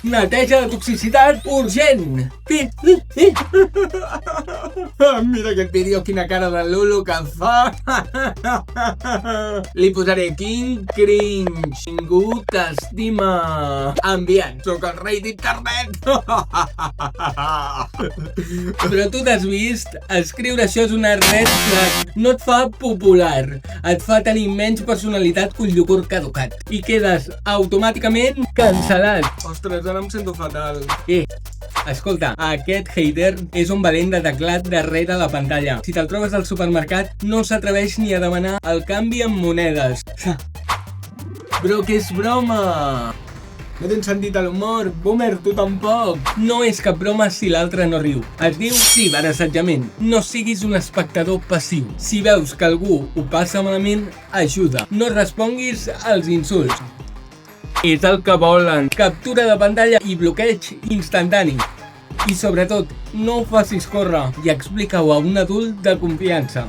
Neteja de toxicitat urgent! Mira aquest vídeo, quina cara de Lulu que fa. Li posaré quin cringe. Ningú t'estima. Enviant, sóc el rei d'internet. Però tu t'has vist? Escriure això és una red flag. No et fa popular. Et fa tenir menys personalitat que un iogurt caducat. I quedes automàticament cancel·lat. Ostres, ara em sento fatal. Escolta, aquest hater és un valent de teclat darrere la pantalla. Si te'l trobes al supermercat, no s'atreveix ni a demanar el canvi en monedes. Però que és broma. No tens sentit a l'humor, Boomer, tu tampoc. No és cap broma si l'altre no riu. Es diu ciberassetjament. No siguis un espectador passiu. Si veus que algú ho passa malament, ajuda. No responguis als insults. És el que volen. Captura de pantalla i bloqueig instantani. I sobretot, no ho facis córrer i explica-ho a un adult de confiança.